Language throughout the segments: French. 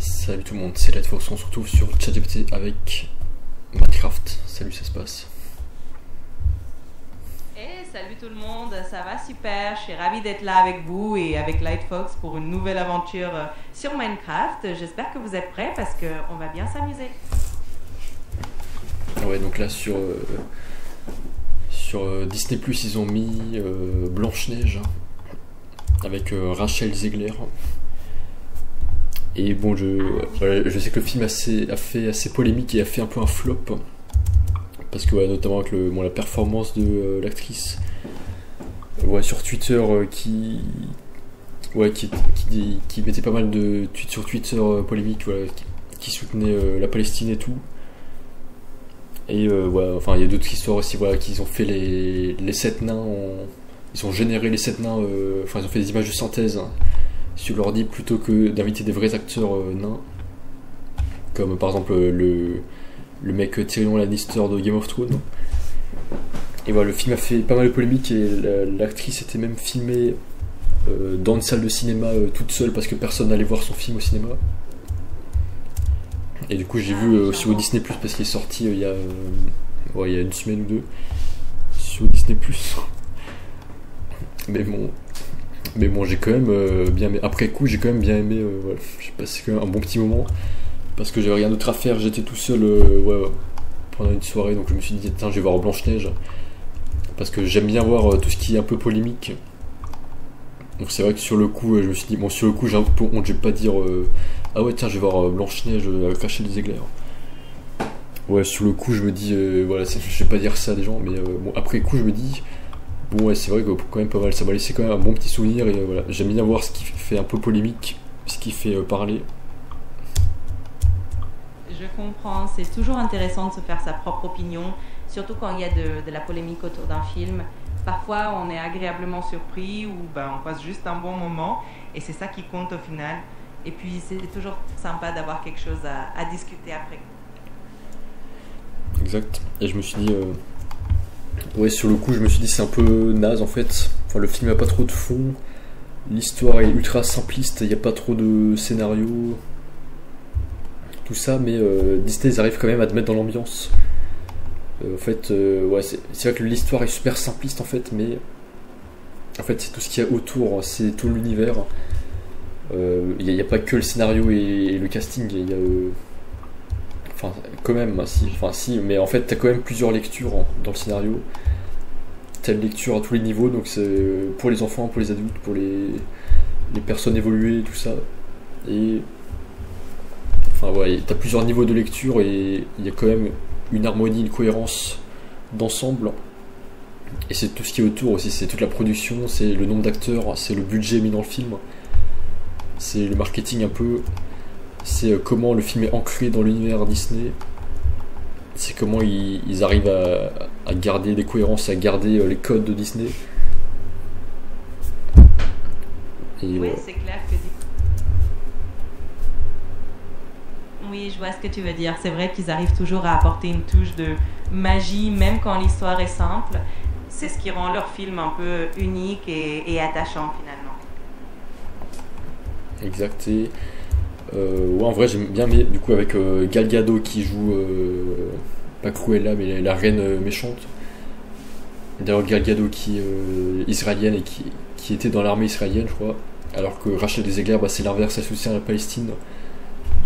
Salut tout le monde, c'est Lightfox, on se retrouve sur ChatGPT avec Minecraft. Salut, ça se passe. Hey, salut tout le monde, ça va super, je suis ravie d'être là avec vous et avec Lightfox pour une nouvelle aventure sur Minecraft. J'espère que vous êtes prêts parce qu'on va bien s'amuser. Ouais, donc là sur Disney+, ils ont mis Blanche-Neige avec Rachel Zegler. Et bon, je sais que le film a fait assez polémique et a fait un peu un flop. Parce que ouais, notamment avec la performance de l'actrice sur Twitter qui mettait pas mal de tweets sur Twitter polémiques, qui soutenait la Palestine et tout. Et enfin il y a d'autres histoires aussi, qu'ils ont fait les 7 nains, ils ont généré les 7 nains, ils ont fait des images de synthèse sur l'ordi plutôt que d'inviter des vrais acteurs nains, comme par exemple le mec Tyrion Lannister de Game of Thrones. Et voilà, le film a fait pas mal de polémiques et l'actrice était même filmée dans une salle de cinéma toute seule parce que personne n'allait voir son film au cinéma. Et du coup j'ai vu sur Disney+, parce qu'il est sorti il y a une semaine ou deux sur Disney+. Mais bon, j'ai quand même bien aimé. Après coup, j'ai quand même bien aimé. J'ai passé quand même un bon petit moment parce que j'avais rien d'autre à faire. J'étais tout seul pendant une soirée, donc je me suis dit tiens, je vais voir Blanche-Neige parce que j'aime bien voir tout ce qui est un peu polémique. Donc c'est vrai que sur le coup, je me suis dit bon, sur le coup, j'ai un peu honte, je vais pas dire ah ouais tiens, je vais voir Blanche-Neige avec Rachel Zegler. Ouais, sur le coup, je me dis je vais pas dire ça à des gens, mais bon, après coup, je me dis bon, ouais, c'est vrai que quand même pas mal, ça m'a laissé quand même un bon petit souvenir. Et voilà, j'aime bien voir ce qui fait un peu polémique, ce qui fait parler. Je comprends, c'est toujours intéressant de se faire sa propre opinion, surtout quand il y a de la polémique autour d'un film. Parfois on est agréablement surpris ou on passe juste un bon moment et c'est ça qui compte au final. Et puis c'est toujours sympa d'avoir quelque chose à discuter après. Exact. Et je me suis dit sur le coup, je me suis dit c'est un peu naze en fait. Enfin, le film a pas trop de fond, l'histoire est ultra simpliste, il n'y a pas trop de scénario, tout ça, mais Disney ils arrivent quand même à te mettre dans l'ambiance. En fait, c'est vrai que l'histoire est super simpliste en fait, mais en fait c'est tout ce qu'il y a autour, c'est tout l'univers. Il n'y a pas que le scénario et le casting, il y a enfin quand même si, mais en fait t'as quand même plusieurs lectures dans le scénario. T'as une lecture à tous les niveaux, donc c'est pour les enfants, pour les adultes, pour les personnes évoluées, tout ça. Et enfin t'as plusieurs niveaux de lecture et il y a quand même une harmonie, une cohérence d'ensemble. Et c'est tout ce qui est autour aussi, c'est toute la production, c'est le nombre d'acteurs, c'est le budget mis dans le film, c'est le marketing un peu, c'est comment le film est ancré dans l'univers Disney, c'est comment ils arrivent à garder des cohérences, à garder les codes de Disney. Et oui, c'est clair que oui, je vois ce que tu veux dire. C'est vrai qu'ils arrivent toujours à apporter une touche de magie, même quand l'histoire est simple. C'est ce qui rend leur film un peu unique et attachant finalement. Exact. Et en vrai j'aime bien, mais du coup avec Gal Gadot qui joue pas Cruella mais la reine méchante. D'ailleurs Gal Gadot qui est israélienne et qui était dans l'armée israélienne je crois, alors que Rachel Zegler c'est l'inverse, elle soutient la Palestine.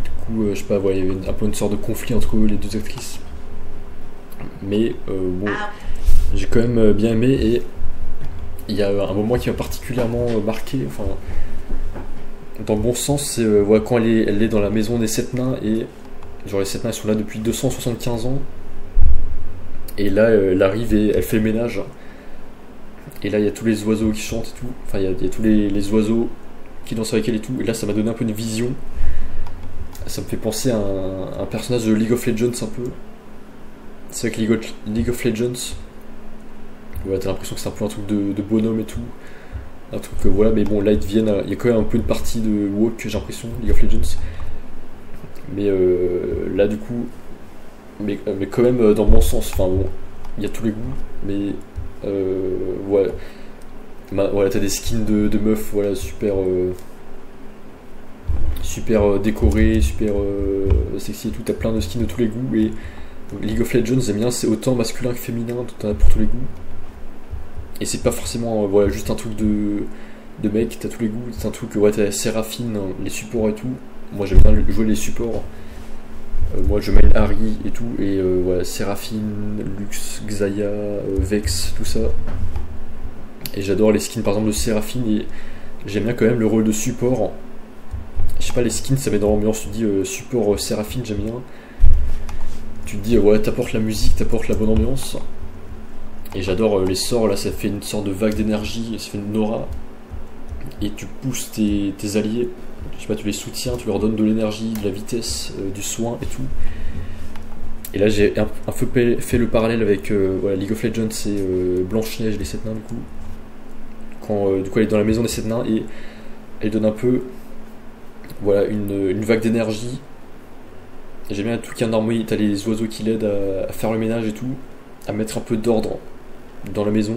Du coup je sais pas, il y avait un peu une sorte de conflit entre les deux actrices, mais j'ai quand même bien aimé. Et il y a un moment qui m'a particulièrement marqué, enfin dans le bon sens, c'est quand elle est dans la maison des 7 nains, et genre les 7 nains ils sont là depuis 275 ans, et là elle arrive et elle fait le ménage, et là il y a tous les oiseaux qui chantent et tout, enfin il y a tous les oiseaux qui dansent avec elle et tout, et là ça m'a donné un peu une vision, ça me fait penser à un personnage de League of Legends un peu. C'est vrai que League of Legends, t'as l'impression que c'est un peu un truc de bonhomme et tout, un truc mais bon là il y a quand même un peu une partie de woke, j'ai l'impression, League of Legends, mais là du coup mais quand même dans le bon sens, enfin bon, il y a tous les goûts, mais t'as des skins de meufs super super décoré, super sexy et tout, t'as plein de skins de tous les goûts, et League of Legends, j'aime bien, c'est autant masculin que féminin, t'en as pour tous les goûts. Et c'est pas forcément voilà, juste un truc de mec, t'as tous les goûts, c'est un truc, ouais, t'as Séraphine, les supports et tout. Moi j'aime bien jouer les supports. Moi je main Harry et tout, et voilà, Séraphine, Lux, Xayah, Vex, tout ça. Et j'adore les skins par exemple de Séraphine, et j'aime bien quand même le rôle de support. Je sais pas, les skins ça met dans l'ambiance, tu te dis support Séraphine, j'aime bien. Tu te dis ouais, t'apportes la musique, t'apportes la bonne ambiance. Et j'adore les sorts, là ça fait une sorte de vague d'énergie, ça fait une aura. Et tu pousses tes alliés, je sais pas, tu les soutiens, tu leur donnes de l'énergie, de la vitesse, du soin et tout. Et là j'ai un peu fait le parallèle avec voilà, League of Legends, c'est Blanche-Neige, les 7 nains du coup. Quand du coup elle est dans la maison des 7 nains et elle donne un peu voilà, une vague d'énergie. Et j'aime bien tout qui est en harmonie, t'as les oiseaux qui l'aident à faire le ménage et tout, à mettre un peu d'ordre dans la maison.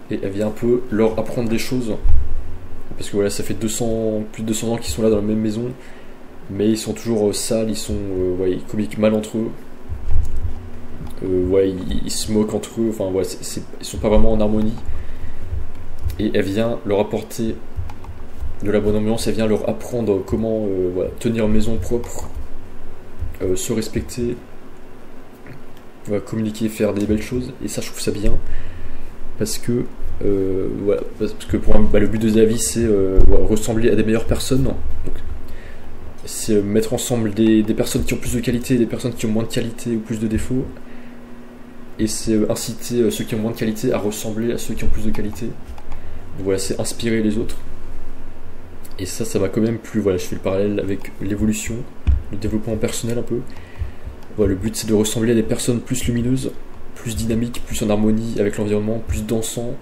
Et elle vient un peu leur apprendre des choses. Parce que voilà, ça fait plus de 200 ans qu'ils sont là dans la même maison, mais ils sont toujours sales, ouais, ils communiquent mal entre eux. Ouais, ils se moquent entre eux, enfin ouais, ils sont pas vraiment en harmonie. Et elle vient leur apporter de la bonne ambiance, elle vient leur apprendre comment voilà, tenir une maison propre, se respecter, voilà, communiquer, faire des belles choses. Et ça, je trouve ça bien, parce que voilà, parce que pour le but de la vie, c'est ressembler à des meilleures personnes. Donc, c'est mettre ensemble des personnes qui ont plus de qualité et des personnes qui ont moins de qualité ou plus de défauts. Et c'est inciter ceux qui ont moins de qualité à ressembler à ceux qui ont plus de qualité. Donc voilà, c'est inspirer les autres. Et ça m'a quand même plu. Voilà, je fais le parallèle avec l'évolution, le développement personnel un peu. Voilà, le but c'est de ressembler à des personnes plus lumineuses, plus dynamiques, plus en harmonie avec l'environnement, plus dansant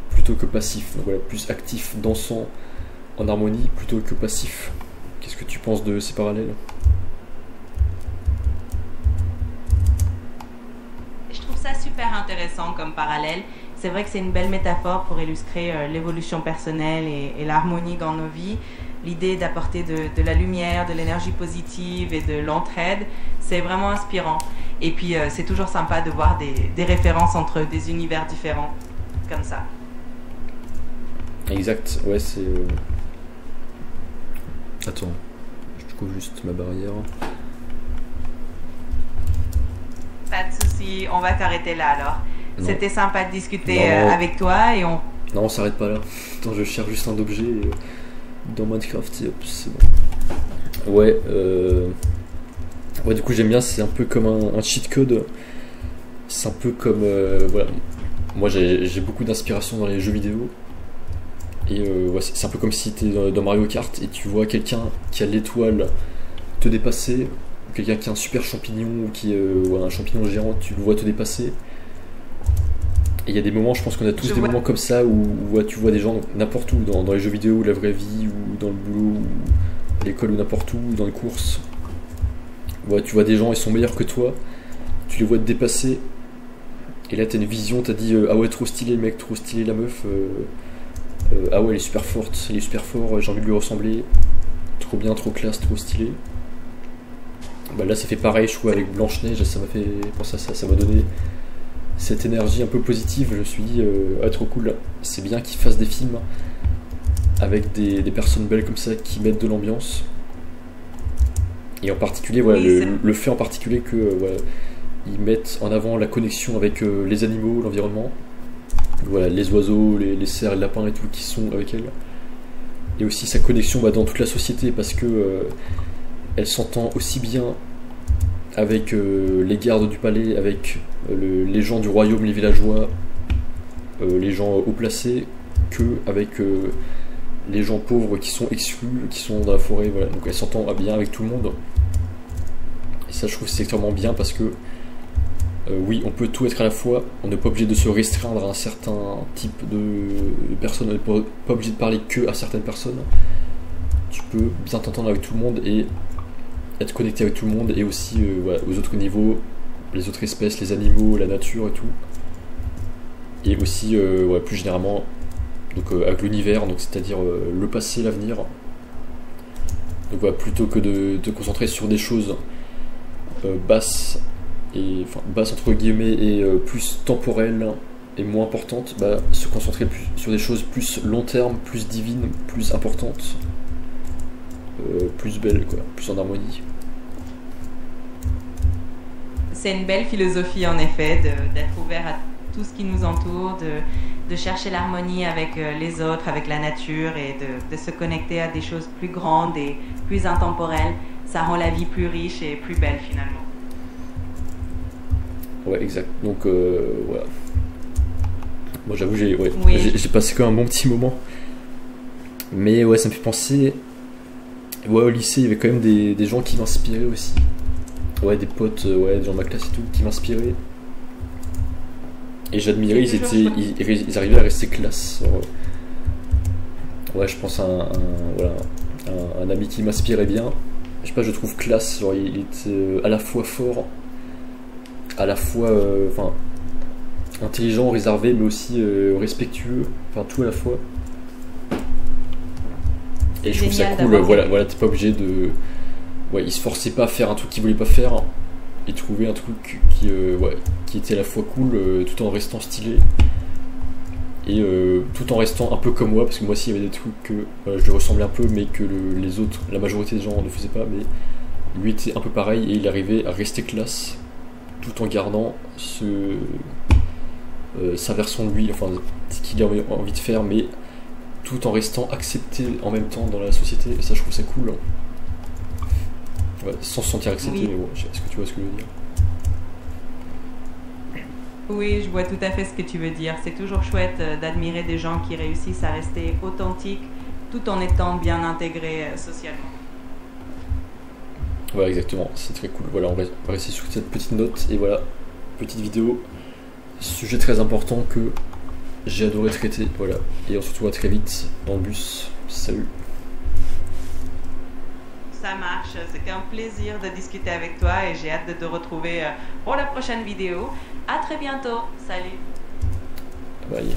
plutôt que passif. Donc voilà, plus actif, dansant, en harmonie plutôt que passif. Qu'est-ce que tu penses de ces parallèles ? Je trouve ça super intéressant comme parallèle. C'est vrai que c'est une belle métaphore pour illustrer l'évolution personnelle et l'harmonie dans nos vies. L'idée d'apporter de la lumière, de l'énergie positive et de l'entraide, c'est vraiment inspirant. Et puis c'est toujours sympa de voir des références entre des univers différents, comme ça. Exact, ouais, c'est... Attends, je trouve juste ma barrière. Pas de soucis, on va t'arrêter là alors. Non. C'était sympa de discuter avec toi et on... Non, on s'arrête pas là. Attends, je cherche juste un objet dans Minecraft et hop, c'est bon. Ouais, ouais, du coup j'aime bien, c'est un peu comme un cheat code. C'est un peu comme... voilà. Moi j'ai beaucoup d'inspiration dans les jeux vidéo. Et ouais, c'est un peu comme si tu es dans Mario Kart et tu vois quelqu'un qui a l'étoile te dépasser, quelqu'un qui a un super champignon ou qui ouais, un champignon géant, tu le vois te dépasser. Et il y a des moments, je pense qu'on a tous des moments comme ça où tu vois des gens n'importe où, dans les jeux vidéo, ou la vraie vie, ou dans le boulot, ou à l'école, ou n'importe où, ou dans les courses. Ouais, tu vois des gens, ils sont meilleurs que toi, tu les vois te dépasser, et là t'as une vision, t'as dit ah ouais, trop stylé le mec, trop stylé la meuf, ah ouais, elle est super forte, il est super fort, j'ai envie de lui ressembler, trop bien, trop classe, trop stylé. Bah là ça fait pareil, je trouve, avec Blanche-Neige, ça m'a fait penser à ça, ça m'a donné cette énergie un peu positive. Je me suis dit ah, trop cool, c'est bien qu'ils fassent des films avec des personnes belles comme ça qui mettent de l'ambiance. Et en particulier voilà, oui, le fait en particulier que voilà, ils mettent en avant la connexion avec les animaux, l'environnement, voilà, les oiseaux, les cerfs, les lapins et tout qui sont avec elle, et aussi sa connexion dans toute la société, parce que elle s'entend aussi bien avec les gardes du palais, avec les gens du royaume, les villageois, les gens haut placés, que avec les gens pauvres qui sont exclus, qui sont dans la forêt. Voilà. Donc elle s'entend bien avec tout le monde. Et ça, je trouve que c'est extrêmement bien, parce que oui, on peut tout être à la fois. On n'est pas obligé de se restreindre à un certain type de personnes. On n'est pas obligé de parler que à certaines personnes. Tu peux bien t'entendre avec tout le monde et être connecté avec tout le monde, et aussi voilà, aux autres niveaux, les autres espèces, les animaux, la nature et tout. Et aussi ouais, plus généralement donc, avec l'univers, donc c'est-à-dire le passé, l'avenir, Donc voilà, plutôt que de te concentrer sur des choses basses, et enfin basses entre guillemets, et plus temporelles et moins importantes, bah, se concentrer plus sur des choses plus long terme, plus divines, plus importantes, plus belles, quoi, plus en harmonie. C'est une belle philosophie en effet d'être ouvert à tout ce qui nous entoure, de chercher l'harmonie avec les autres, avec la nature et de se connecter à des choses plus grandes et plus intemporelles. Ça rend la vie plus riche et plus belle finalement. Ouais, exact. Donc voilà. Moi j'avoue, j'ai passé quand même un bon petit moment. Mais ouais, ça me fait penser. Ouais, au lycée, il y avait quand même des gens qui m'inspiraient aussi. Ouais, des potes, des gens de ma classe et tout, qui m'inspiraient. Et j'admirais, ils arrivaient à rester classe. Ouais, je pense à un ami qui m'inspirait bien. Je sais pas, je trouve classe. Genre, il était à la fois fort, à la fois intelligent, réservé, mais aussi respectueux. Enfin, tout à la fois. Et je trouve ça cool. Voilà, t'es pas obligé de. Ouais, il se forçait pas à faire un truc qu'il voulait pas faire. Et trouver un truc qui était à la fois cool tout en restant stylé et tout en restant un peu comme moi, parce que moi aussi il y avait des trucs que je lui ressemblais un peu mais que les autres, la majorité des gens ne faisaient pas, mais lui était un peu pareil et il arrivait à rester classe tout en gardant sa version de lui, enfin ce qu'il a envie de faire, mais tout en restant accepté en même temps dans la société, et ça je trouve ça cool. Ouais, sans se sentir accepté, mais bon, est-ce que tu vois ce que je veux dire? Oui, je vois tout à fait ce que tu veux dire. C'est toujours chouette d'admirer des gens qui réussissent à rester authentiques tout en étant bien intégrés socialement. Voilà, exactement, c'est très cool. Voilà, on va rester sur cette petite note, et voilà, petite vidéo, sujet très important que j'ai adoré traiter, voilà. Et on se retrouve très vite dans le bus. Salut! Ça marche, c'est un plaisir de discuter avec toi et j'ai hâte de te retrouver pour la prochaine vidéo. À très bientôt, salut. Bye.